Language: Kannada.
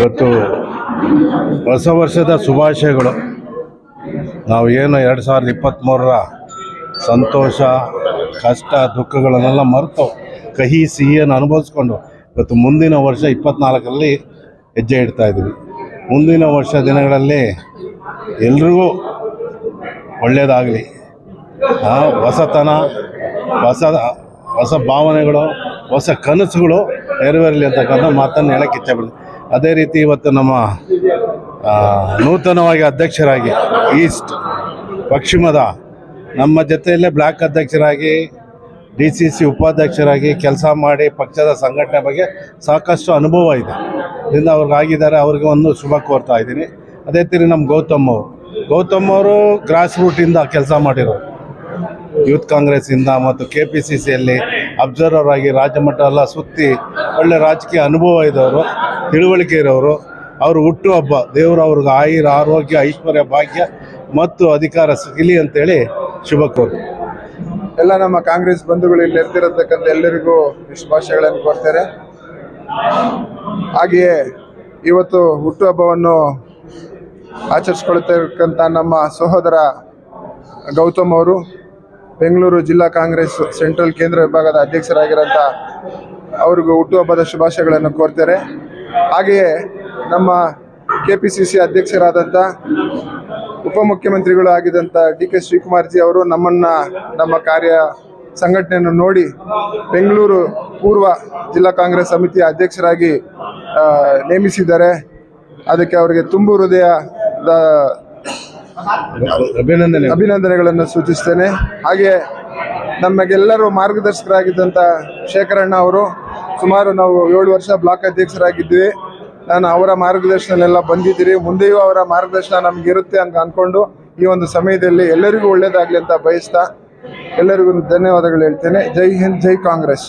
ಇವತ್ತು ಹೊಸ ವರ್ಷದ ಶುಭಾಶಯಗಳು. ನಾವು ಏನು 2023ರ ಸಂತೋಷ ಕಷ್ಟ ದುಃಖಗಳನ್ನೆಲ್ಲ ಮರೆತು ಕಹಿ ಸಿಹಿಯನ್ನು ಅನುಭವಿಸ್ಕೊಂಡು ಇವತ್ತು ಮುಂದಿನ ವರ್ಷ 24ರಲ್ಲಿ ಹೆಜ್ಜೆ ಇಡ್ತಾ ಇದ್ದೀವಿ. ಮುಂದಿನ ವರ್ಷ ದಿನಗಳಲ್ಲಿ ಎಲ್ರಿಗೂ ಒಳ್ಳೆಯದಾಗಲಿ, ಹೊಸತನ, ಹೊಸ ಭಾವನೆಗಳು, ಹೊಸ ಕನಸುಗಳು ನೆರವೇರಲಿ ಅಂತಕ್ಕಂಥ ಮಾತನ್ನು ಹೇಳಕ್ಕೆ ಇಚ್ಛೆಪಡ್ತೀನಿ. ಅದೇ ರೀತಿ ಇವತ್ತು ನಮ್ಮ ನೂತನವಾಗಿ ಅಧ್ಯಕ್ಷರಾಗಿ ಈಸ್ಟ್ ಪಶ್ಚಿಮದ ನಮ್ಮ ಜೊತೆಯಲ್ಲೇ ಬ್ಲಾಕ್ ಅಧ್ಯಕ್ಷರಾಗಿ DCC ಉಪಾಧ್ಯಕ್ಷರಾಗಿ ಕೆಲಸ ಮಾಡಿ ಪಕ್ಷದ ಸಂಘಟನೆ ಬಗ್ಗೆ ಸಾಕಷ್ಟು ಅನುಭವ ಇದೆ. ಇದರಿಂದ ಅವ್ರಿಗಾಗಿದ್ದಾರೆ, ಅವ್ರಿಗೆ ಒಂದು ಶುಭ ಕೋರ್ತಾ ಇದ್ದೀನಿ. ಅದೇ ರೀತಿ ನಮ್ಮ ಗೌತಮ್ ಅವರು ಗ್ರಾಸ್ ರೂಟಿಂದ ಕೆಲಸ ಮಾಡಿರೋರು, ಯೂತ್ ಕಾಂಗ್ರೆಸ್ಸಿಂದ ಮತ್ತು KPCCಯಲ್ಲಿ ಅಬ್ಸರ್ವರ್ ಆಗಿ ರಾಜ್ಯ ಮಟ್ಟ ಎಲ್ಲ ಸುತ್ತಿ ಒಳ್ಳೆ ರಾಜಕೀಯ ಅನುಭವ ಇದ್ದವರು, ತಿಳುವಳಿಕೆ ಇರೋರು. ಅವರು ಹುಟ್ಟುಹಬ್ಬ ದೇವರು ಅವ್ರಿಗೆ ಆಯುರ ಆರೋಗ್ಯ ಐಶ್ವರ್ಯ ಭಾಗ್ಯ ಮತ್ತು ಅಧಿಕಾರ ಸಿಗಲಿ ಅಂತೇಳಿ ಶುಭ ಕೋರು. ಎಲ್ಲ ನಮ್ಮ ಕಾಂಗ್ರೆಸ್ ಬಂಧುಗಳು ಇಲ್ಲಿ ನೆರೆದಿರತಕ್ಕಂಥ ಎಲ್ಲರಿಗೂ ಶುಭಾಶಯಗಳನ್ನು ಕೋರ್ತಾರೆ. ಹಾಗೆಯೇ ಇವತ್ತು ಹುಟ್ಟುಹಬ್ಬವನ್ನು ಆಚರಿಸ್ಕೊಳ್ತಿರ್ತಕ್ಕಂಥ ನಮ್ಮ ಸಹೋದರ ಗೌತಮ್ ಅವರು ಬೆಂಗಳೂರು ಜಿಲ್ಲಾ ಕಾಂಗ್ರೆಸ್ ಸೆಂಟ್ರಲ್ ಕೇಂದ್ರ ವಿಭಾಗದ ಅಧ್ಯಕ್ಷರಾಗಿರೋಂಥ ಅವ್ರಿಗೂ ಹುಟ್ಟುಹಬ್ಬದ ಶುಭಾಶಯಗಳನ್ನು ಕೋರ್ತಾರೆ. ಹಾಗೆಯೇ ನಮ್ಮ KPCC ಅಧ್ಯಕ್ಷರಾದಂಥ ಉಪಮುಖ್ಯಮಂತ್ರಿಗಳು ಆಗಿದ್ದಂಥ DK ಶ್ರೀಕುಮಾರ್ಜಿ ಅವರು ನಮ್ಮ ಕಾರ್ಯ ಸಂಘಟನೆಯನ್ನು ನೋಡಿ ಬೆಂಗಳೂರು ಪೂರ್ವ ಜಿಲ್ಲಾ ಕಾಂಗ್ರೆಸ್ ಸಮಿತಿಯ ಅಧ್ಯಕ್ಷರಾಗಿ ನೇಮಿಸಿದ್ದಾರೆ. ಅದಕ್ಕೆ ಅವರಿಗೆ ತುಂಬು ಹೃದಯದ ಅಭಿನಂದನೆಗಳನ್ನು ಸೂಚಿಸ್ತೇನೆ. ಹಾಗೆ ನಮಗೆಲ್ಲರೂ ಮಾರ್ಗದರ್ಶಕರಾಗಿದ್ದಂಥ ಶೇಖರಣ್ಣ ಅವರು ಸುಮಾರು ನಾವು 7 ವರ್ಷ ಬ್ಲಾಕ್ ಅಧ್ಯಕ್ಷರಾಗಿದ್ವಿ. ನಾನು ಅವರ ಮಾರ್ಗದರ್ಶನನೆಲ್ಲ ಬಂದಿದ್ದೀರಿ, ಮುಂದೆಯೂ ಅವರ ಮಾರ್ಗದರ್ಶನ ನಮಗಿರುತ್ತೆ ಅಂತ ಅಂದ್ಕೊಂಡು ಈ ಒಂದು ಸಮಯದಲ್ಲಿ ಎಲ್ಲರಿಗೂ ಒಳ್ಳೆಯದಾಗಲಿ ಅಂತ ಬಯಸ್ತಾ ಎಲ್ಲರಿಗೂ ಧನ್ಯವಾದಗಳು ಹೇಳ್ತೇನೆ. ಜೈ ಹಿಂದ್, ಜೈ ಕಾಂಗ್ರೆಸ್.